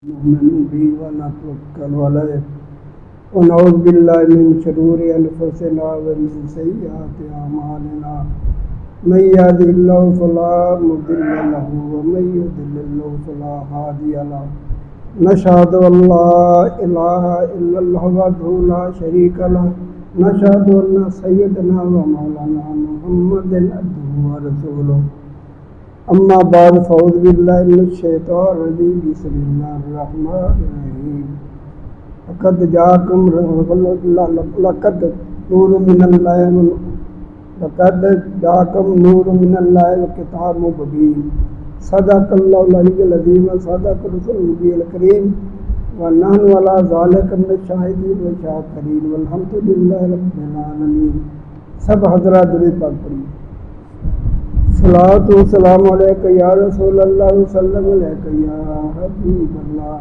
نؤمن به ونتوكل عليه ونعوذ بالله من شرور أنفسنا ومن سيئات أعمالنا من يهده الله فلا مضل له ومن يضلل فلا هادي له نشهد أن لا إله إلا الله وحده لا شريك له نشهد أن سيدنا ومولانا محمدا عبده ورسوله اما بعد فاعوذ باللہ من الشیطان الرجیم بسم اللہ الرحمن الرحیم لقد جاءکم نور من اللہ وکتاب مبین صدق اللہ العلی العظیم صدق رسول النبی الکریم ونحن علی ذلک من الشاہدین والشاکرین والحمد للہ رب العالمین۔ سب حضرات درود پاک پڑھیے۔ صلاۃ و سلام علیک یا رسول اللہ وسلم علیک یا حبیب اللہ۔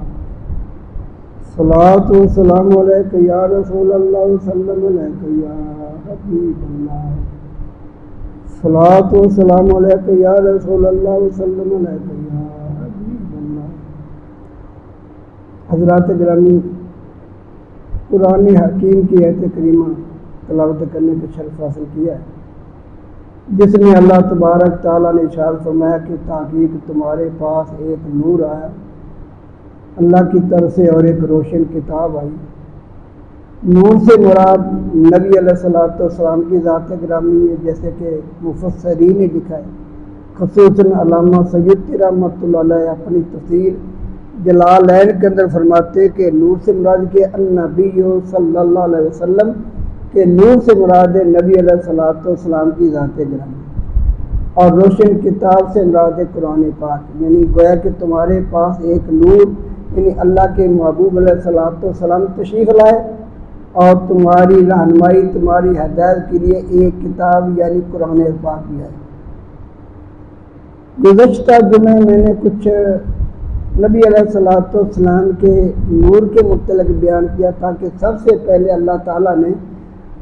صلاۃ و سلام علیک یا رسول اللہ وسلم علیک یا حبیب اللہ۔ صلاۃ و سلام علیک یا رسول اللہ وسلم علیک یا حبیب اللہ۔ حضرات گرامی، قرآن حکیم کی آیت کریمہ تلاوت کرنے کا شرف حاصل کیا ہے، جس میں اللہ تبارک تعالیٰ نے ارشاد فرمایا کہ تحقیق تمہارے پاس ایک نور آیا اللہ کی طرف سے اور ایک روشن کتاب آئی۔ نور سے مراد نبی علیہ السلام کی ذات گرامی ہے، جیسے کہ مفسرین نے لکھا ہے، خصوصاً علامہ سیوطی رحمۃ اللہ علیہ اپنی تفسیر جلالین کے اندر فرماتے کہ نور سے مراد کہ النبی صلی اللہ علیہ وسلم کہ نور سے مراد ہے نبی علیہ السلام کی ذات گرامی، اور روشن کتاب سے مراد ہے قرآن پاک۔ یعنی گویا کہ تمہارے پاس ایک نور یعنی اللہ کے محبوب علیہ السلام تشریف لائے اور تمہاری رہنمائی تمہاری ہدایت کے لیے ایک کتاب یعنی قرآن پاک بھی ہے۔ گزشتہ جمعے میں نے کچھ نبی علیہ السلام کے نور کے متعلق بیان کیا تھا کہ سب سے پہلے اللہ تعالیٰ نے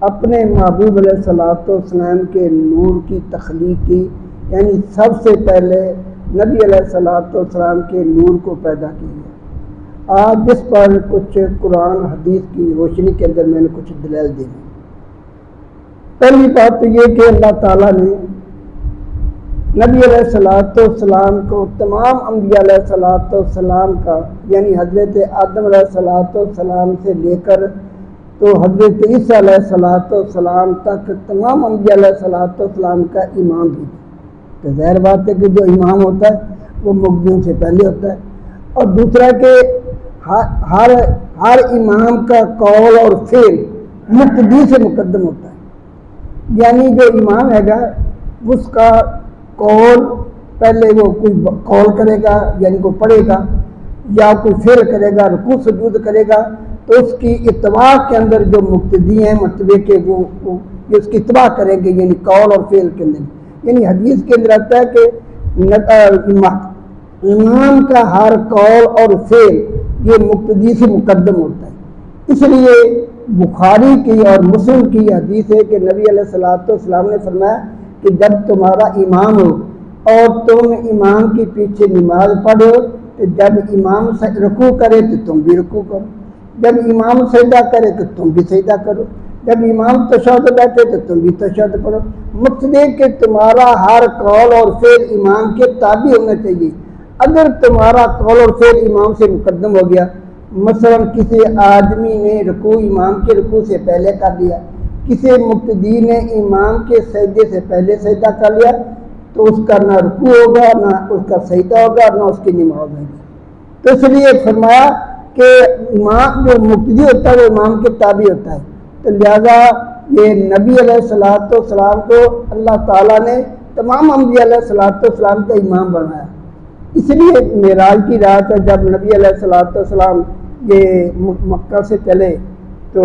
اپنے محبوب علیہ السلام کے نور کی تخلیق کی، یعنی سب سے پہلے نبی علیہ السلام کے نور کو پیدا کیا۔ آج جس پر کچھ قرآن حدیث کی روشنی کے اندر میں نے کچھ دلائل دی۔ پہلی بات تو یہ کہ اللہ تعالیٰ نے نبی علیہ السلام کو تمام انبیاء علیہ السلام کا یعنی حضرت آدم علیہ السلام سے لے کر تو حضرت عیسیٰ علیہ السلام تک تمام انبیاء علیہ السلام کا امام بھی، تو ظاہر بات ہے کہ جو امام ہوتا ہے وہ مقدم سے پہلے ہوتا ہے، اور دوسرا کہ ہر امام کا قول اور فعل مقتدی سے مقدم ہوتا ہے۔ یعنی جو امام ہے گا اس کا قول پہلے وہ کوئی قول کرے گا یعنی کوئی پڑھے گا یا کوئی فعل کرے گا، رکوع سجود کرے گا، تو اس کی اتباع کے اندر جو مقتدی ہیں مرتبے کے وہ اس کی اتباع کریں گے، یعنی قول اور فعل کے اندر۔ یعنی حدیث کے اندر آتا ہے کہ امام کا ہر قول اور فعل یہ مقتدی سے مقدم ہوتا ہے۔ اس لیے بخاری کی اور مسلم کی حدیث ہے کہ نبی علیہ السلام نے فرمایا کہ جب تمہارا امام ہو اور تم امام کے پیچھے نماز پڑھو تو جب امام رکوع کرے تو تم بھی رکوع کرو، جب امام سجدہ کرے تو تم بھی سجدہ کرو، جب امام تشہد بیٹھے تو تم بھی تشہد پڑھو۔ مقصد ہے کہ تمہارا ہر قول اور فعل امام کے تابع ہونا چاہیے۔ اگر تمہارا قول اور فعل امام سے مقدم ہو گیا، مثلا کسی آدمی نے رکوع امام کے رکوع سے پہلے کر لیا، کسی مقتدی نے امام کے سجدے سے پہلے سجدہ کر لیا، تو اس کا نہ رکوع ہوگا نہ اس کا سجدہ ہوگا نہ اس کی نماز ہوگی۔ تو اس لیے فرمایا کہ امام جو مقتدی ہوتا ہے وہ امام کے تابع ہوتا ہے، تو لہذا یہ نبی علیہ السلام کو اللہ تعالیٰ نے تمام انبیاء علیہ السلام کا امام بنایا۔ اس لیے معراج کی رات ہے جب نبی علیہ السلام یہ مکہ سے چلے تو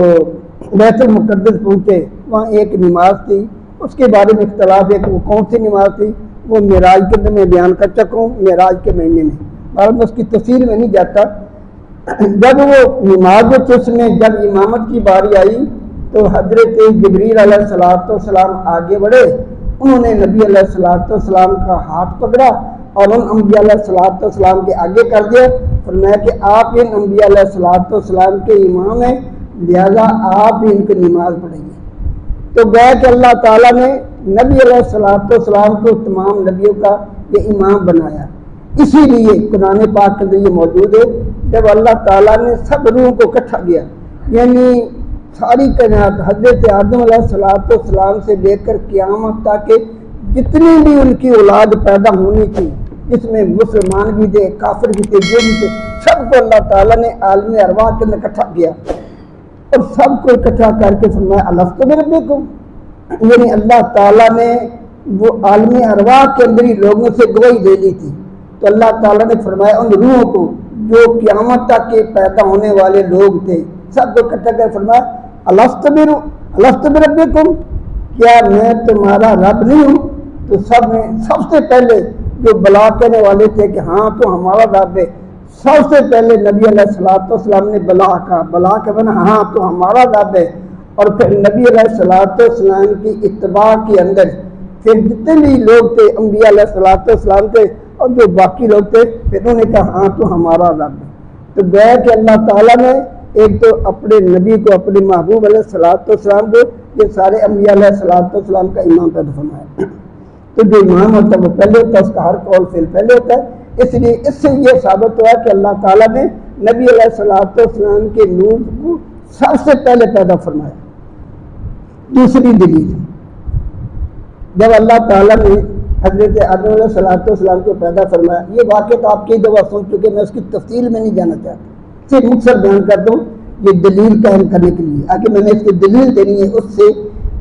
بیت المقدس پہنچے، وہاں ایک نماز تھی، اس کے بارے میں اختلاف ہے کہ وہ کون سی نماز تھی، وہ معراج کے اندر میں بیان کر چکا ہوں معراج کے مہینے میں، اور میں اس کی تفصیل میں نہیں جاتا۔ جب وہ نماز تھی اس میں جب امامت کی باری آئی تو حضرت جبریل علیہ السلام آگے بڑھے، انہوں نے نبی علیہ السلام کا ہاتھ پکڑا اور ان انبیاء علیہ الصلوۃ والسلام کے آگے کر دیا. فرمایا کہ آپ ان انبیاء علیہ الصلوۃ والسلام کے امام ہیں، لہذا آپ ہی ان کی نماز پڑھیں گے. تو گویا کہ اللہ تعالیٰ نے نبی علیہ الصلوۃ والسلام کو تمام نبیوں کا یہ امام بنایا. اسی لیے قرآن پاک کے اندر یہ موجود ہے، جب اللہ تعالیٰ نے سب روحوں کو اکٹھا کیا، یعنی ساری کائنات حضرت آدم علیہ الصلوۃ والسلام سے لے کر قیامت تک کہ جتنی بھی ان کی اولاد پیدا ہونی تھی، جس میں مسلمان بھی تھے، کافر بھی تھے، جو بھی تھے، سب کو اللہ تعالیٰ نے عالم ارواح کے اندر اکٹھا کیا اور سب کو اکٹھا کر کے فرمایا الست بربکم. یعنی اللہ تعالیٰ نے وہ عالم ارواح کے اندر ہی لوگوں سے گواہی دے لی تھی. تو اللہ تعالیٰ نے فرمایا ان روحوں کو جو قیامت تک کے پیدا ہونے والے لوگ تھے، سب کو اکٹھا کر فرمایا الست بربکم، کیا میں تمہارا رب نہیں ہوں؟ تو سب نے سب سے پہلے جو بلا کہنے والے تھے کہ ہاں تو ہمارا رب ہے، سب سے پہلے نبی علیہ الصلوۃ والسلام نے بلا کا بنا ہاں تو ہمارا رب ہے. اور پھر نبی علیہ الصلوۃ والسلام کی اتباع کے اندر پھر جتنے بھی لوگ تھے، انبیاء علیہ الصلوۃ والسلام تھے اور جو باقی لوگ تھے، پھر انہوں نے کہا ہاں تو ہمارا رب ہے. تو گویا کہ اللہ تعالیٰ نے ایک تو اپنے نبی کو، اپنے محبوب علیہ الصلوۃ والسلام کو، یہ سارے انبیاء علیہ الصلوۃ والسلام کا امام پیدا فرمایا. تو جو امام ہوتا ہے وہ پہلے ہوتا ہے، اس کا ہر قول فعل پہلے ہوتا ہے. اس لیے اس سے یہ ثابت ہوا کہ اللہ تعالیٰ نے نبی علیہ الصلوۃ والسلام کے نور کو سب سے پہلے پیدا فرمایا. دوسری دلیل، جب اللہ تعالیٰ نے حضرت آدم علیہ الصلوۃ والسلام کو پیدا فرمایا، یہ واقعہ تو آپ کئی دفعہ سن چکے، میں اس کی تفصیل میں نہیں جانا چاہتا، صرف مختصر بیان کر دوں یہ دلیل قائم کرنے کے لیے. آگے میں نے اس کی دلیل دینی ہے اس سے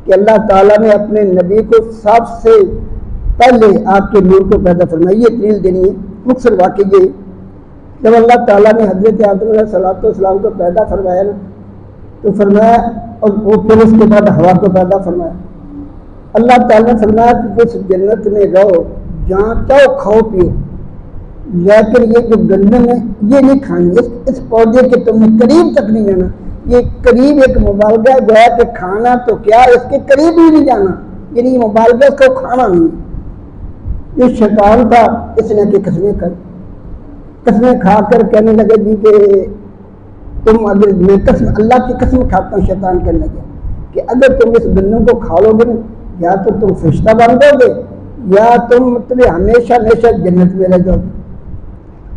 کہ اللہ تعالیٰ نے اپنے نبی کو سب سے پہلے آپ کے نور کو پیدا فرمایا. یہ دلیل دینی ہے. مختصر واقعہ یہ، جب اللہ تعالیٰ نے حضرت آدم علیہ الصلوۃ والسلام کو پیدا فرمایا نا، تو فرمایا، اور وہ پھر اس کے بعد ہوا کو پیدا فرمایا. اللہ تعالیٰ نے فرمایا کہ اس جنت میں رہو، جہاں چاہو کھاؤ پیو، لیکن یہ جو گندم ہے یہ نہیں کھانی، اس پودے کے تم نے قریب تک نہیں جانا. یہ قریب ایک مبالغہ ہے، گویا کہ کھانا تو کیا اس کے قریب ہی نہیں جانا، یعنی یہ مبالغہ اس کو کھانا نہیں. یہ شیطان تھا، اس نے کہ قسمیں کھا کر کہنے لگے جی کہ تم اگر میں قسم اللہ کی قسم کھاتا ہوں، شیطان کہنے لگے کہ اگر تم اس گندم کو کھا لو گے یا تو تم فرشتہ بن جاؤ گے یا تم مطلب ہمیشہ جنت میں رہ جاؤ گے.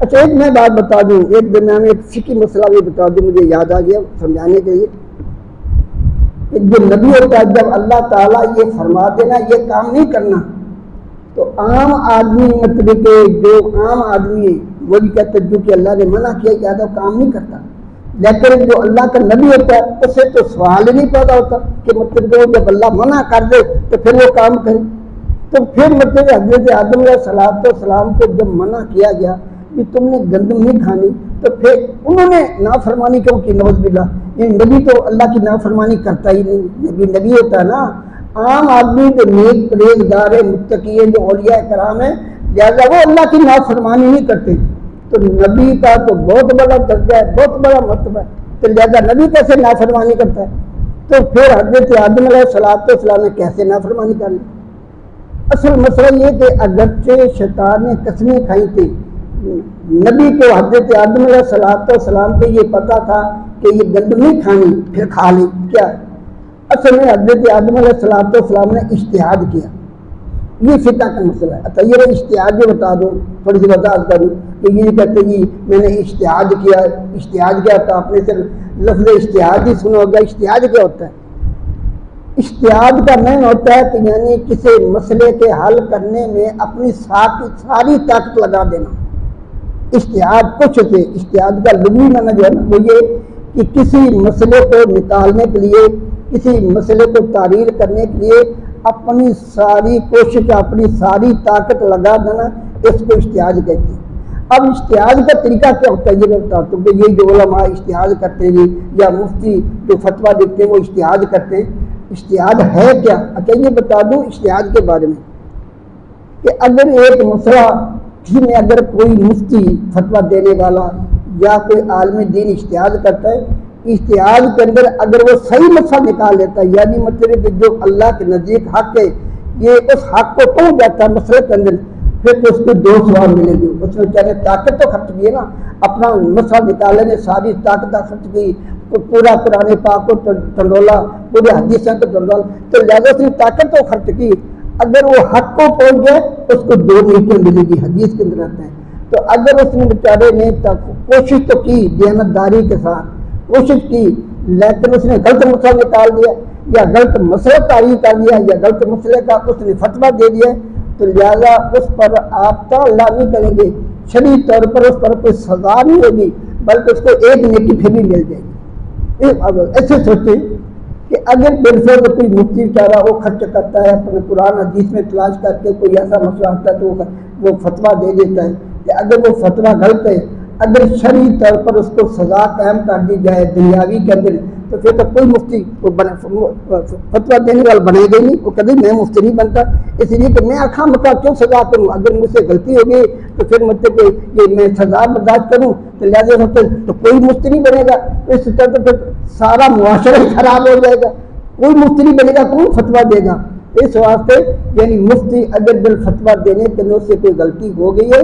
اچھا ایک میں بات بتا دوں، ایک درمیان میں ایک فقہی مسئلہ بھی بتا دوں، مجھے یاد آ گیا سمجھانے کے لیے. جو نبی ہوتا ہے، جب اللہ تعالیٰ یہ فرما دینا یہ کام نہیں کرنا، تو عام آدمی مطلب کہ جو عام آدمی ہے وہ بھی کہتے جو کہ اللہ نے منع کیا یا تو کام نہیں کرتا. لیکن جو اللہ کا نبی ہوتا ہے اس سے تو سوال ہی نہیں پیدا ہوتا کہ مطلب جب اللہ منع کر دے تو پھر وہ کام کرے. تو پھر مطلب حضرت آدم علیہ الصلوۃ والسلام کو جب منع کیا گیا کہ تم نے گندم نہیں کھانی، تو پھر انہوں نے نافرمانی کیوں کی؟ نعوذ باللہ. یہ نبی تو اللہ کی نافرمانی کرتا ہی نہیں، نبی ہوتا ہے نا. عام آدمی جو نیک پرہیزگار ہے، متقی ہے، جو اولیاء کرام ہیں، لہٰذا وہ اللہ کی نافرمانی نہیں کرتے. تو نبی کا تو بہت بڑا درجہ ہے، بہت بڑا مرتبہ ہے، تو لہٰذا نبی کیسے نافرمانی کرتا ہے؟ تو پھر حضرت آدم علیہ الصلوۃ والسلام نے کیسے نافرمانی کر لی؟ اصل مسئلہ یہ کہ اگرچہ شیطان نے قسمیں کھائی تھی، نبی کو حضرت آدم علیہ الصلوۃ والسلام کو یہ پتا تھا کہ یہ گندم نہیں کھانی، پھر کھا لی. کیا اصل میں حضرت آدم علیہ الصلوۃ والسلام نے اجتہاد کیا. یہ فقہ کا مسئلہ ہے. اچھا یہ اجتہاد بھی بتا دوں، تھوڑی سی وضاحت کروں کہ یہ کہتے جی میں نے اجتہاد کیا. اجتہاد کیا ہوتا؟ آپ نے صرف لفظ اجتہاد ہی سنا ہوگا. اجتہاد کیا ہوتا ہے؟ اجتہاد کا معنی ہوتا ہے کہ یعنی کسی مسئلے کے حل کرنے میں اپنی ساری طاقت لگا دینا. اجتہاد کچھ تھے. اجتہاد کا لغوی معنی جو ہے نا وہ یہ کہ کسی مسئلے کو نکالنے کے لیے، کسی مسئلے کو تعریل کرنے کے لیے اپنی ساری کوشش، اپنی ساری طاقت لگا دینا، اس کو اجتہاد کہتے ہیں. اب اجتہاد کا طریقہ کیا ہوتا ہے یہ میں بتاتا ہوں کہ یہ جو علماء اجتہاد کرتے ہیں یا مفتی جو فتویٰ دیتے ہیں وہ اجتہاد کرتے ہیں. اجتہاد ہے کیا؟ اچھا یہ بتا دوں اجتہاد کے بارے میں کہ اگر ایک مسئلہ کسی میں اگر کوئی مفتی فتویٰ دینے والا یا کوئی عالم دین اجتہاد کرتا ہے، اجتہاد کے اندر اگر وہ صحیح مسئلہ نکال لیتا ہے، یعنی مطلب کہ جو اللہ کے نزدیک حق ہے یہ اس حق کو پہنچ جاتا ہے مسئلے کے اندر، پھر تو اس کو 2 ثواب ملیں گے. اس نے چاہے طاقت تو خرچ کی ہے نا, اپنا مسئلہ نکالنے نے ساری طاقت خرچ کی, پورا قرآن پاک کو ٹنڈولا, پورے حدیثیں کو ٹنڈولا, تو لہٰذا اس نے طاقت تو خرچ کی. اگر وہ حق کو پہنچ گئے اس کو 2 نیکیاں ملے گی, حدیث کے اندر آتا ہے. تو اگر اس نے بیچارے نے کوشش تو کی دیانتداری کے ساتھ کوشش کی, لیکن اس نے غلط مسئلہ نکال دیا یا غلط مسئلہ تعریف کر دیا یا غلط مسئلے کا اس نے فتویٰ دے دیا, تو لہٰذا اس پر آپ تعالیٰ نہیں کریں گے, شرعی طور پر اس پر کوئی سزا نہیں ہوگی, بلکہ اس کو 1 نیکی پھر بھی مل جائے گی. ایسے سوچیں کہ اگر بالفرض کوئی مفتی بیچارہ وہ خرچ کرتا ہے اپنے قرآن حدیث میں تلاش کر کے کوئی ایسا مسئلہ آتا ہے تو وہ فتویٰ دے دیتا ہے, کہ اگر وہ فتویٰ غلط ہے, اگر شرعی طور پر اس کو سزا قائم کر دی جائے دنیاوی کے اندر, تو پھر تو کوئی مفتی فتویٰ دینے والا بنے گا نہیں, وہ کبھی میں مفتی نہیں بنتا. اس لیے کہ میں خواہ مخواہ کیوں سزا کروں, اگر مجھ سے غلطی ہوگی تو پھر مطلب کہ یہ میں سزا برداشت کروں, تو لہٰذا تو کوئی مفتی نہیں بنے گا. اس طرح تو پھر سارا معاشرہ ہی خراب ہو جائے گا, کوئی مفتی نہیں بنے گا, کون فتویٰ دے گا. اس واسطے یعنی مفتی اگر بالفتویٰ دینے کے اندر سے کوئی غلطی ہو گئی ہے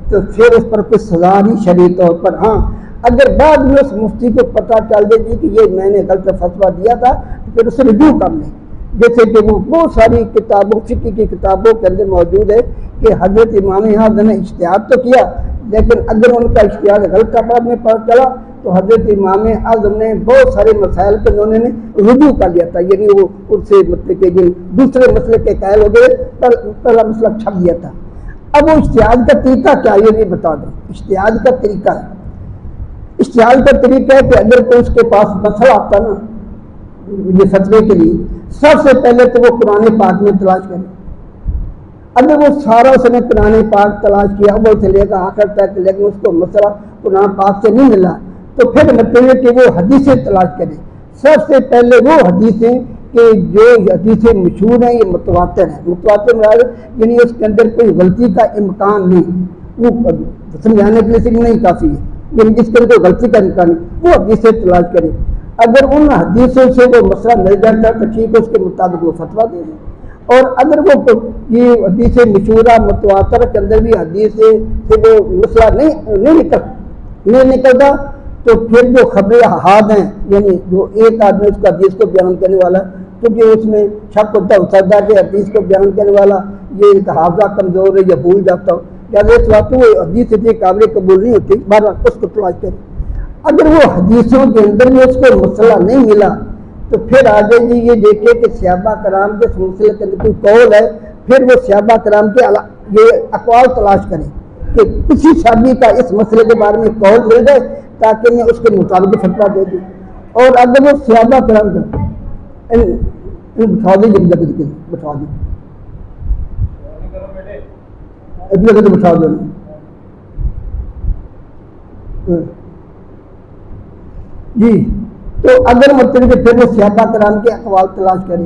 تو پھر اس پر کوئی سزا نہیں شرعی طور پر. ہاں اگر بعد میں اس مفتی کو پتہ چل جائے گی کہ یہ میں نے غلط فتویٰ دیا تھا, تو پھر اسے رجوع کر لیں. جیسے کہ وہ بہت ساری کتابوں فقہ کی کتابوں کے اندر موجود ہے کہ حضرت امام اعظم نے اجتہاد تو کیا, لیکن اگر ان کا اجتہاد غلط بعد میں پتہ چلا تو حضرت امام اعظم نے بہت سارے مسائل کو انہوں نے رجوع کر لیا تھا, یعنی وہ ان سے مطلب کہ دوسرے مسئلے کے قائل ہو گئے, پہلا مسئلہ چھپ دیا تھا. اب وہ اجتہاد کا طریقہ کیا ہے یہ بھی بتا دوں. اجتہاد کا طریقہ ہے, اجتہاد کا طریقہ ہے کہ اگر کوئی اس کے پاس مسئلہ آتا نا یہ فتوے کے لیے, سب سے پہلے تو وہ قرآن پاک میں تلاش کرے. اگر وہ سارا اس نے قرآن پاک تلاش کیا وہ چلے گا آخر تک, لیکن اس کو مسئلہ قرآن پاک سے نہیں ملا, تو پھر مطلب ہے کہ وہ حدیثیں تلاش کرے. سب سے پہلے وہ حدیثیں کہ جو حدیثیں مشہور ہیں یہ متواتر ہیں. متواتر یعنی اس کے اندر کوئی غلطی کا امکان نہیں, وہ سمجھانے کے لیے صرف نہیں کافی ہے, یعنی جس کے اندر کوئی غلطی کا امکان نہیں وہ حدیثیں تلاش کرے. اگر ان حدیثوں سے وہ مسئلہ مل جاتا ہے تو ٹھیک ہے, اس کے مطابق وہ فتویٰ دے دیں. اور اگر وہ یہ حدیث مشہورہ متواتر کے اندر بھی حدیث سے وہ مسئلہ نہیں نکلتا, تو پھر جو خبر احاد ہیں یعنی جو ایک آدمی اس کو حدیث کو بیان کرنے والا, کیونکہ اس میں شک ہوتا ہو سکتا ہے کہ حدیث کو بیان کرنے والا یہ حافظہ کمزور ہے یا بھول جاتا ہو, لہٰذا اس وقت وہ حدیث اتنی قابل قبول نہیں ہوتی. بہرحال اس کو تلاش کرے. اگر وہ حدیثوں کے اندر بھی اس کو مسئلہ نہیں ملا تو پھر آگے جی یہ دیکھے کہ صحابہ کرام کے مسئلے کے اندر کوئی قول ہے, پھر وہ صحابہ کرام کے یہ اقوال تلاش کرے کہ کسی صحابی کا اس مسئلے کے بارے میں قول مل جائے تاکہ میں اس کے مطابق فتویٰ دے دوں. اور اگر وہ صحابہ کرام کا بٹھا دیجیے بٹھا دیجیے بٹھا دو جی. تو اگر مطلب کہ پھر وہ صحابہ کرام کے اقوال تلاش کرے.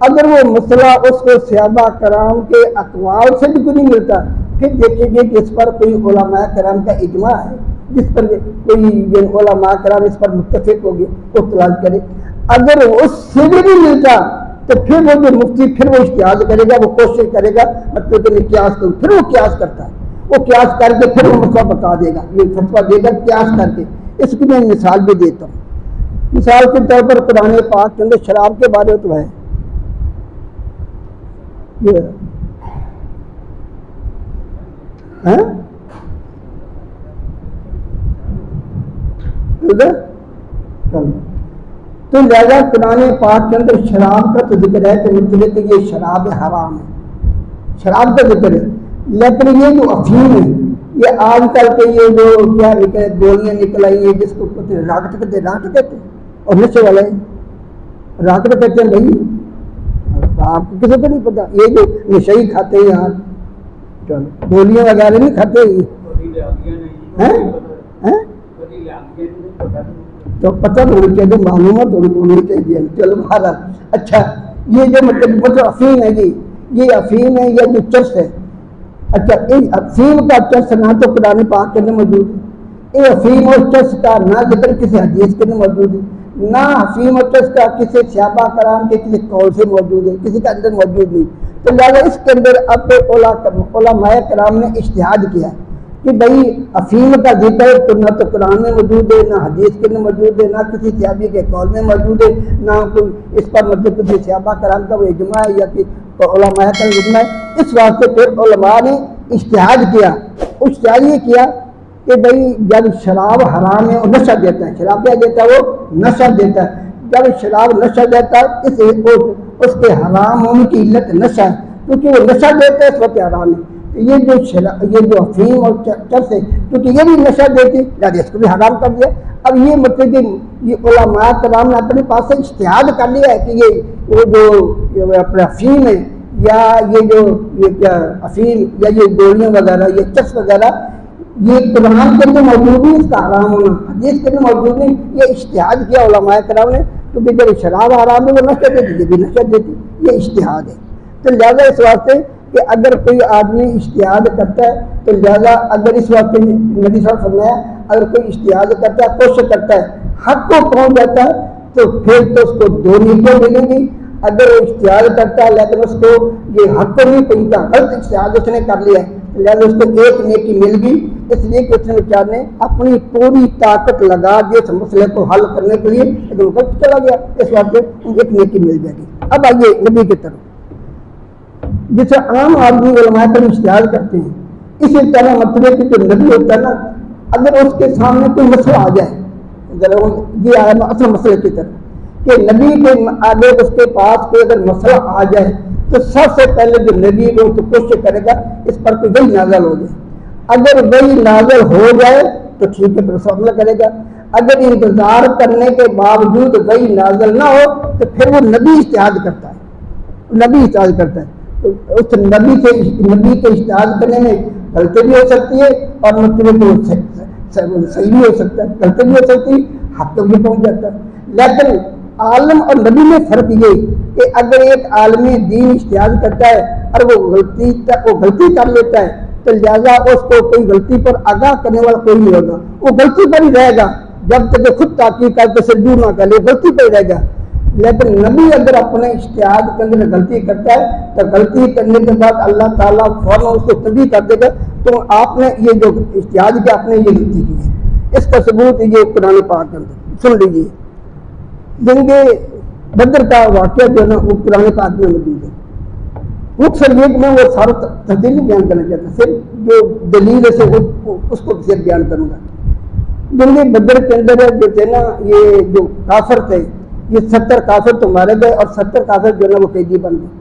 اگر وہ مسئلہ اس کو صحابہ کرام کے اقوال سے بھی کوئی نہیں ملتا, پھر دیکھیں گے کہ اس پر کوئی علماء کرام کا اجماع ہے جس پر کوئی علماء کرام اس پر متفق ہوگی وہ تلاش کرے. اگر اس سے بھی نہیں ملتا تو پھر وہ جو مفتی پھر وہ اجتہاد کرے گا, وہ کوشش کرے گا مطلب کہ میں قیاس کروں. پھر وہ قیاس کرتا ہے, وہ قیاس کر کے پھر وہ مسئلہ بتا دے گا, یہ فتویٰ دے گا قیاس کر کے. اس کی میں مثال بھی دیتا ہوں. مثال کے طور پر قرآن پاک کے اندر شراب کے بارے میں تو ہے تو لہذا قرآن پاک کے اندر شراب کا تو ذکر ہے کہ مطلب کہ یہ شراب حرام ہے, شراب کا ذکر ہے. لیکن یہ جو افہیم ہے یہ آج کل کے یہ جو کیا گولیاں نکل آئی ہیں جس کو راکٹ کہتے ہیں اور نشے والے راکٹ کہتے ہیں. بھائی آپ کو کسی کو نہیں پتا, یہ جو نشے ہی کھاتے ہیں یہاں گولیاں وغیرہ نہیں کھاتے تو پتہ ہونا چاہیے, معلومات ہونی چاہیے. چلو بہرحال اچھا یہ جو مطلب افہیم ہے یہ افہیم ہے یا جو چرس ہے. اچھا افہیم کا چرس نہ تو قرآن پاک کے اندر موجود ہے, یہ افہیم اور چرس کا نہ ذکر کسی حدیث کے اندر موجود ہے, نہ افہیم اور چرس کا کسی صحابہ کرام کے کسی قول سے موجود ہے, کسی کے اندر موجود نہیں. تو لہٰذا اس کے اندر اب علماء کرام نے اجتہاد کیا کہ بھائی افیم کا ذکر تو نہ تو قرآن میں موجود ہے، نہ حدیث کے میں موجود ہے، نہ کسی صحابی کے قول میں موجود ہے، نہ کوئی اس پر مطلب کسی صحابہ کرام کا وہ اجماع ہے یا کہ علماء کا اجماع ہے۔ اس واسطے پھر علماء نے اجتہاد کیا۔ اجتہاد یہ کیا کہ بھائی جب شراب حرام ہے اور نشہ دیتا ہے، شراب کیا دیتا ہے؟ وہ نشہ دیتا ہے۔ جب شراب نشہ دیتا ہے اس کے حرام ہونے کی علت نشہ ہے، کیونکہ وہ نشہ دیتا ہے اس وقت حرام ہے۔ یہ جو افیم اور چرس ہے کیونکہ یہ بھی نشہ دیتی ہے، اس کو بھی حرام کر دیا۔ اب یہ مطلب کہ یہ علماء کرام نے اپنے پاس سے اجتہاد کر لیا ہے کہ وہ جو اپنا افیم ہے یا یہ کیا افیم یا یہ گولیاں وغیرہ، یہ چرس وغیرہ، یہ قرآن کے اندر موجود نہیں، اس کا حرام ہونا حدیث کے اندر موجود نہیں۔ یہ اجتہاد کیا علماء کرام نے، کیونکہ جب شراب حرام ہے وہ نشہ دیتی، یہ بھی نشہ دیتی، یہ اجتہاد ہے۔ تو لہٰذا اس واسطے کہ اگر کوئی آدمی اجتہاد کرتا ہے تو لہٰذا اگر اس وقت نبی صلی اللہ علیہ وسلم فرمایا اگر کوئی اجتہاد کرتا ہے، کوشش کرتا ہے، حق کو پہنچ جاتا ہے تو پھر تو اس کو 2 نیکیاں ملیں گی۔ اگر وہ اجتہاد کرتا ہے لیکن اس کو یہ حق کو نہیں پہنچتا، غلط اجتہاد اس نے کر لیا ہے، لہٰذا اس کو 1 نیکی مل گئی، اس لیے کہ اس نے بیچارے اپنی پوری طاقت لگا دی اس مسئلے کو حل کرنے کے لیے، لیکن وہ غلط چلا گیا، اس واسطے 1 نیکی مل جائے گی۔ اب آئیے نبی کی طرف، جسے عام آدمی علماء پر اجتہاد کرتے ہیں، اسی طرح مطلب کہ جو نبی ہوتا ہے نا، اگر اس کے سامنے کوئی مسئلہ آ جائے، یہ آیا اصل مسئلے کی طرف کہ نبی کے آگے اس کے پاس کوئی اگر مسئلہ آ جائے تو سب سے پہلے جو نبی وہ تو کوشش کرے گا اس پر کوئی وحی نازل ہو جائے۔ اگر وحی نازل ہو جائے تو ٹھیک ہے، پھر اس عمل کرے گا۔ اگر انتظار کرنے کے باوجود وحی نازل نہ ہو تو پھر وہ نبی اجتہاد کرتا ہے، نبی اجتہاد کرتا ہے۔ اس نبی کے اجتہاد کرنے میں غلطی بھی ہو سکتی ہے اور مطلب صحیح بھی ہو سکتا ہے، غلطی بھی ہو سکتی ہے، حق تک بھی پہنچ جاتا ہے۔ لیکن عالم اور نبی میں فرق یہ کہ اگر ایک عالم دین اجتہاد کرتا ہے اور وہ غلطی کر لیتا ہے تو لہٰذا اس کو کوئی غلطی پر آگاہ کرنے والا کوئی نہیں ہوگا، وہ غلطی پر ہی رہے گا جب تک خود تحقیق کر کے سے دور نہ کر لے، غلطی پر ہی رہے گا۔ لیکن نبی اگر اپنے اجتہاد کے اندر غلطی کرتا ہے تو غلطی کرنے کے بعد اللہ تعالیٰ فوراً اس کو تنبیہ کر دے گا، تو آپ نے یہ جو اجتہاد کیا آپ نے یہ غلطی کی ہے۔ اس کا ثبوت یہ قرآن پاک کے اندر سن لیجیے، جنگ بدر کا واقعہ جو ہے نا وہ قرآن پاک میں موجود ہے۔ مختصر یہ میں وہ سارا تفصیل بیان کرنا چاہتا، صرف جو دلیل سے اس کو صرف بیان کروں گا۔ جنگ بدر کے اندر جو تھے نا یہ جو کافر تھے، یہ 70 کافر تو مارے گئے اور 70 کافر جو ہے نا وہ قیدی بن گئے۔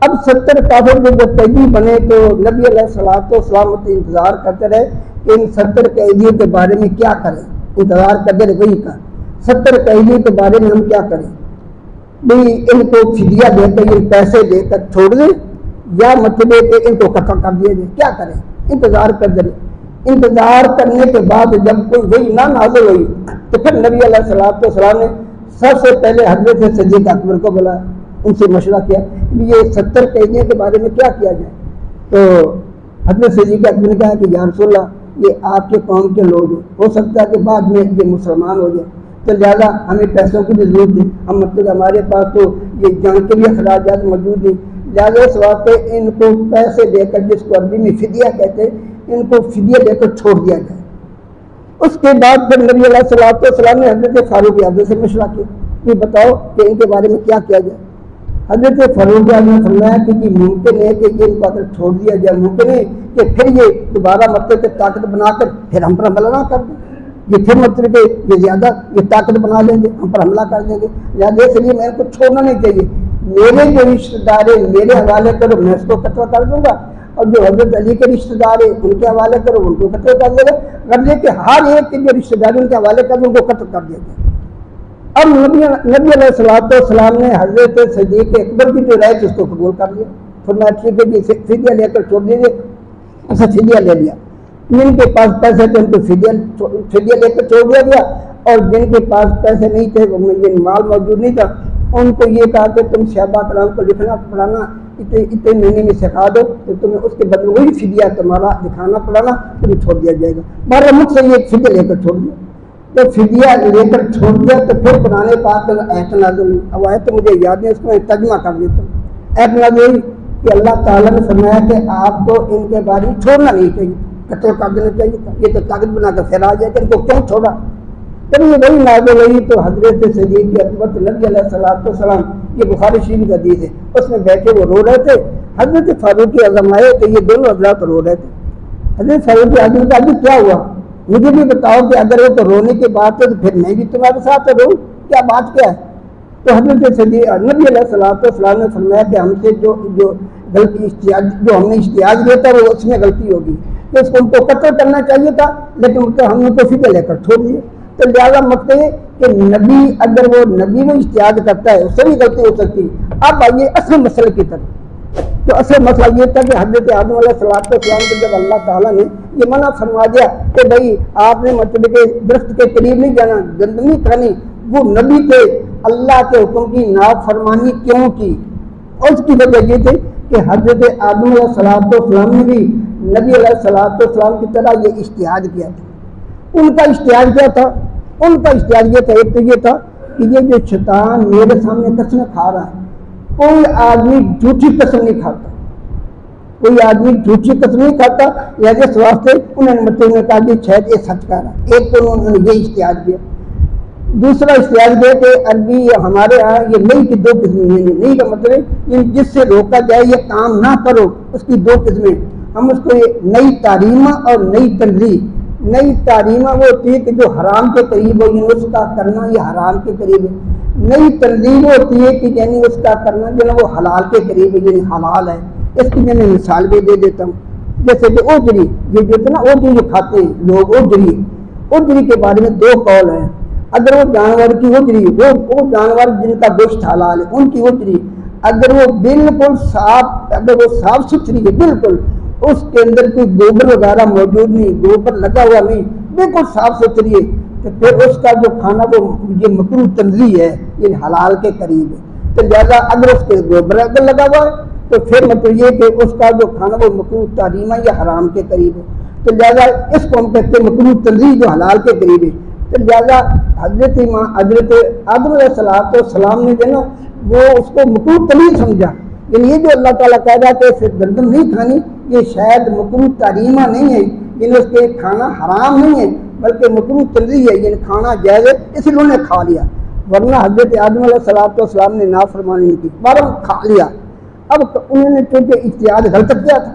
اب 70 کافر جو قیدی بنے تو نبی علیہ الصلوۃ والسلام انتظار کرتے رہے کہ ان 70 قیدیوں کے بارے میں کیا کریں، انتظار کرتے رہے وہی کا 70 قیدیوں کے بارے میں ہم کیا کریں، بھئی ان کو فدیہ دے کر یہ پیسے دے کر چھوڑ دیں یا مطلب کہ ان کو قتل کر دیا جائے، کیا کریں، انتظار کرتے رہے۔ انتظار کرنے کے بعد جب کوئی وہی نہ نازل ہوئی تو پھر نبی علیہ الصلوۃ والسلام نے سب سے پہلے حضرت صدیق اکبر کو بلایا، ان سے مشورہ کیا کہ یہ 70 قیدیوں کے بارے میں کیا کیا جائے۔ تو حضرت صدیق اکبر نے کہا کہ یا رسول اللہ یہ آپ کے قوم کے لوگ ہیں، ہو سکتا ہے کہ بعد میں یہ مسلمان ہو جائے، تو لہٰذا ہمیں پیسوں کی بھی ضرورت ہے، ہم مطلب ہمارے پاس تو یہ جان کے بھی اخراجات موجود ہیں، لہٰذا اس واسطے ان کو پیسے دے کر، جس کو عربی میں فدیہ کہتے ہیں، ان کو فدیہ دے کر چھوڑ دیا جائے۔ اس کے بعد پھر نبی علیہ الصلوۃ والسلام نے حضرت فاروق اعظم سے مشورہ کیا کہ بتاؤ کہ ان کے بارے میں کیا کیا جائے۔ حضرت فاروق اعظم نے فرمایا کہ یہ ممکن ہے کہ ان کو اگر چھوڑ دیا جائے، ممکن ہے کہ پھر یہ دوبارہ مطلب کہ طاقت بنا کر پھر ہم پر حملہ نہ کر دیں، یہ پھر مطلب کہ یہ زیادہ یہ طاقت بنا لیں گے، ہم پر حملہ کر دیں گے، لہٰذا اس لیے میں ان کو چھوڑنا نہیں چاہیے، میرے جو رشتے دار ہیں میرے حوالے کرو، میں اس کو قتل کر دوں گا، اور جو حضرت علی کے رشتے دار ہیں ان کے حوالے کرو، ان کو قتل کر دے گا، غرض کہ ہر ایک کے جو رشتے دار ان کے حوالے کر دیں ان کو قتل کر دیا جائے۔ اب نبی علیہ الصلوۃ والسلام نے حضرت صدیق اکبر کی جو رائے تھی اس کو قبول کر لیا، فرمایا ٹھیک ہے جی فدیہ لے کر چھوڑ دیجیے، اسے فدیہ لے لیا۔ جن کے پاس پیسے تھے ان کو فدیہ لے کر چھوڑ دیا گیا، اور جن کے پاس پیسے نہیں تھے، یہ مال موجود نہیں تھا، ان کو یہ کہا کہ تم صحابہ کرام کو لکھنا پڑھانا اتنے مہینے میں سکھا دو تو تمہیں اس کے بدلے وہی فدیہ تمہارا لکھانا پڑھانا تمہیں چھوڑ دیا جائے گا۔ بارہ مجھ سے یہ فدیہ لے کر چھوڑ دیا، تو فدیہ لے کر چھوڑ دیا تو پھر قرآن پاک کا آیت نازل ہوئی۔ اب آیت تو مجھے یاد ہے، اس کو میں ترجمہ کر دیتا ہوں۔ آیت نازل ہوئی کہ اللہ تعالیٰ نے فرمایا کہ آپ کو ان کے بارے میں چھوڑنا نہیں چاہیے، قتل کر دینا چاہیے تھا، یہ تو طاقت بنا کر پھیلا جائے کہ ان کو کیوں چھوڑا؟ جب یہ وہی نازل ہوئی تو حضرت صدیق اکبر نبی علیہ السلام، یہ بخاری شریف کا حدیث ہے، اس میں بیٹھے وہ رو رہے تھے، حضرت فاروق اعظم آئے تو یہ دونوں حضرات رو رہے تھے۔ حضرت فاروق اعظم کا ابھی کیا ہوا، مجھے بھی بتاؤ کہ اگر وہ تو رونے کی بات ہے تو پھر میں بھی تمہارے ساتھ رہوں، کیا بات کیا ہے؟ تو حضرت صدیق نبی علیہ السلام نے فرمایا کہ ہم سے جو غلطی جو ہم نے اشتیاق دیا تھا وہ اس میں غلطی ہوگی، تو اس کو ہم کو قتل کرنا چاہیے تھا، لیکن ہم نے تو فکر لے کر چھوڑ دیے۔ تو لہٰذا مقصد ہے کہ نبی اگر وہ نبی میں اشتیاق کرتا ہے اس سے بھی غلطی ہو سکتی ہے۔ اب آئیے اصل مسئلے کی طرف، تو اصل مسئلہ یہ تھا کہ حضرت آدم علیہ السلام کو جب اللہ تعالیٰ نے یہ منع فرما دیا کہ بھائی آپ نے مطلب کہ درخت کے قریب نہیں جانا، گند نہیں کھانی، وہ نبی تھے، اللہ کے حکم کی نافرمانی کیوں کی؟ اور اس کی وجہ یہ تھی کہ حضرت آدم علیہ السلام نے بھی نبی علیہ السلام کی طرح یہ اشتہاد کیا تھا۔ ان کا اشتہاد کیا تھا؟ ان کا اشتہاد یہ تھا، ایک تو یہ تھا کہ یہ جو شیطان میرے سامنے قسمیں کھا رہا ہے، کوئی آدمی جھوٹی قسم نہیں کھاتا، کوئی آدمی جھوٹی قسم نہیں کھاتا، لہذا اس واسطے انہوں نے کہا کہ شاید یہ سچ کہہ رہا ہے۔ ایک تو انہوں نے یہ اشتہاد کیا۔ دوسرا اشتہاد یہ کہ عربی ہمارے یہاں یہ نہیں کی دو قسمیں ہیں، نہیں کا مطلب ہے جس سے روکا جائے یہ کام نہ کرو، اس کی دو قسمیں، ہم اس کو نئی تعلیمہ اور نئی تنظیم۔ نئی تعلیمہ وہ ہوتی ہے کہ جو حرام کے قریب ہو، یعنی اس کا کرنا یہ حرام کے قریب ہے۔ نئی تنظیم ہوتی ہے کہ یعنی اس کا کرنا جو ہے وہ حلال کے قریب ہے، یعنی حلال ہے۔ اس کی میں نے مثال بھی دے دیتا ہوں، جیسے کہ اوجری، یہ جو ہے نا اوجری جو کھاتے ہیں لوگ، اوجری کے بارے میں دو قول ہیں۔ اگر وہ جانور کی اوجری، وہ جانور جن کا گوشت حلال ہے ان کی اوجری، اگر وہ بالکل صاف، اگر وہ صاف ستھری ہے بالکل، اس کے اندر کوئی گوبر وغیرہ موجود نہیں، گوبر لگا ہوا نہیں، بالکل صاف ستھری ہے، تو پھر اس کا جو کھانا وہ یہ مکروہ تنزیہ ہے، یہ حلال کے قریب ہے۔ تو لہٰذا اگر اس کے گوبر اگر لگا ہوا ہے تو پھر مطلب یہ کہ اس کا جو کھانا وہ مکروہ تحریمہ یا حرام کے قریب ہے، تو لہٰذا اس کو ہم کہتے ہیں مکروہ تنزیہ جو حلال کے قریب ہے۔ تو لہٰذا حضرت آدم علیہ السلام نے جو نا وہ اس کو مکروہ تنزیہ سمجھا، یعنی یہ جو اللہ تعالیٰ کہہ رہا ہے کہ گندم نہیں کھانی، یہ شاید مکروہ تحریمہ نہیں ہے، یعنی اس کے کھانا حرام نہیں ہے بلکہ مکروہ تنزیہ ہے، یعنی کھانا جائز ہے، اس لیے انہوں نے کھا لیا، ورنہ حضرت آدم علیہ السلام نے نافرمانی نہیں کی، بارہ کھا لیا۔ اب انہوں نے چونکہ اجتہاد غلط کیا تھا،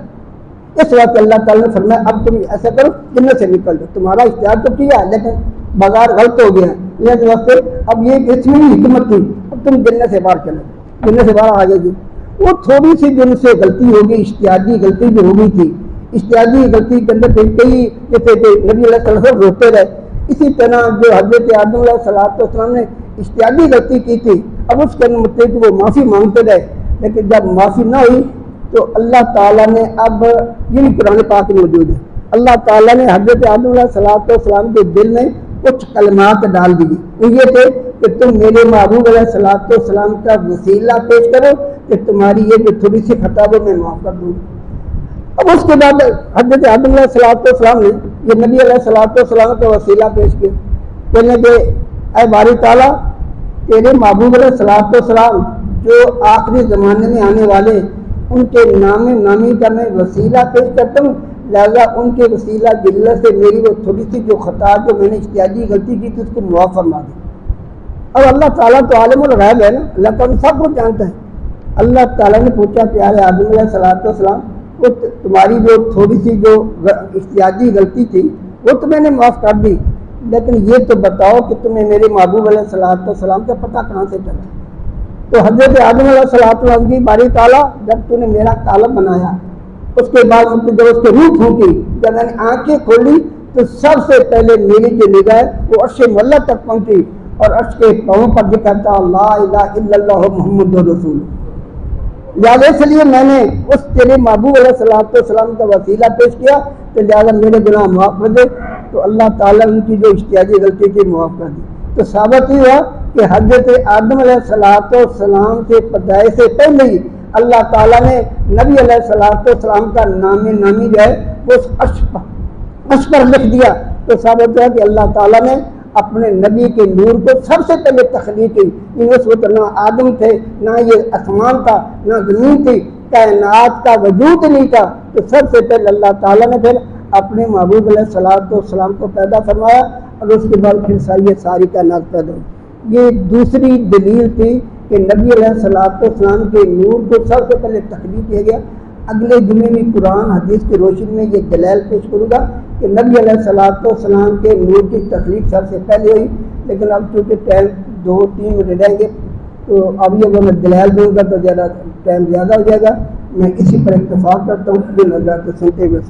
اس وقت اللہ تعالیٰ نے فرمایا اب تم ایسا کرو جنت سے نکل جاؤ، تمہارا اجتہاد تو کیا ہے لیکن بازار غلط ہو گیا ہے، اس واسطے اب یہ اس میں حکمت تھی، اب تم جنت سے باہر چلے، جنت سے باہر آ گئے جی۔ وہ تھوڑی سی جن سے غلطی ہوگی، اشتہادی غلطی جو ہوگی تھی، اشتہادی غلطی کے اندر کئی جیسے کہ نبی علیہ السلام روتے رہے، اسی طرح جو حضرت آدم علیہ السلام نے اشتہادی غلطی کی تھی، اب اس کے مطلب وہ معافی مانگتے رہے، لیکن جب معافی نہ ہوئی تو اللہ تعالیٰ نے اب یہ قرآن پاک میں موجود ہے، اللہ تعالیٰ نے حضرت آدم علیہ السلام کے دل میں کچھ کلمات ڈال دی، وہ یہ تھے کہ تم میرے محبوب علیہ السلام کا وسیلہ پیش کرو کہ تمہاری یہ جو تھوڑی سی خطا وہ میں معاف کر دوں۔ اب اس کے بعد حضرت آدم علیہ السلام نے یہ نبی علیہ السلام کا وسیلہ پیش کیا، کہنے کہ اے باری تعالیٰ تیرے محبوب علیہ السلام جو آخری زمانے میں آنے والے ان کے نامی کا میں وسیلہ پیش کرتا ہوں، لہذا ان کے وسیلہ جلت سے میری وہ تھوڑی سی جو خطا جو میں نے اشتہادی غلطی کی تھی اس کو معاف فرما دی۔ اب اللہ تعالیٰ تو عالم الغیب ہے نا، اللہ تعالیٰ سب کچھ جانتا ہے۔ اللہ تعالیٰ نے پوچھا پیارے آدم علیہ السلام وہ تمہاری جو تھوڑی سی جو اشتہادی غلطی تھی وہ تو میں نے معاف کر دی، لیکن یہ تو بتاؤ کہ تمہیں میرے محبوب علیہ السلام کا پتہ کہاں سے چلا؟ تو حضرت آدم علیہ السلام کی باری تعالیٰ جب تو نے میرا قالب بنایا، اس کے بعد جب اس کے روح پھونکی، جب میں نے آنکھیں کھولی تو سب سے پہلے میری جو نگاہ وہ عرش معلیٰ تک پہنچی اور عرش کے پاؤں پر ذکر تھا لا الہ الا اللہ محمد رسول۔ لہٰذا اس لیے میں نے اس تیرے محبوب علیہ السلام کا وسیلہ پیش کیا تو لہٰذا میرے گناہ معاف کر دے، تو اللہ تعالیٰ ان کی جو اشتہادی غلطی تھی معاف کر دی۔ تو ثابت ہی ہوا کہ حضرت آدم علیہ السلام سے پیدائش سے پہلے ہی اللہ تعالیٰ نے نبی علیہ السلام کا نامی جو ہے وہ عرش پر لکھ دیا، تو ثابت ہوا کہ اللہ تعالیٰ نے اپنے نبی کے نور کو سب سے پہلے تخلیق کی، اس وقت نہ آدم تھے، نہ یہ آسمان تھا، نہ زمین تھی، کائنات کا وجود نہیں تھا تو سب سے پہلے اللہ تعالیٰ نے پھر اپنے محبوب علیہ السلام کو پیدا فرمایا اور اس کے بعد پھر یہ ساری کائنات پیدا ہوئی۔ یہ دوسری دلیل تھی کہ نبی علیہ السلام کے نور کو سب سے پہلے تخلیق کیا گیا۔ اگلے جمعے میں قرآن حدیث کی روشنی میں یہ دلائل پیش کروں گا کہ نبی علیہ السلام کے نور کی تخلیق سب سے پہلے ہوئی، لیکن اب چونکہ ٹائم 2-3 منٹ رہیں گے تو ابھی اگر میں دلائل دوں گا تو زیادہ ٹائم زیادہ ہو جائے گا۔ میں اسی پر اتفاق کرتا ہوں، نظر تو سنتے ہوئے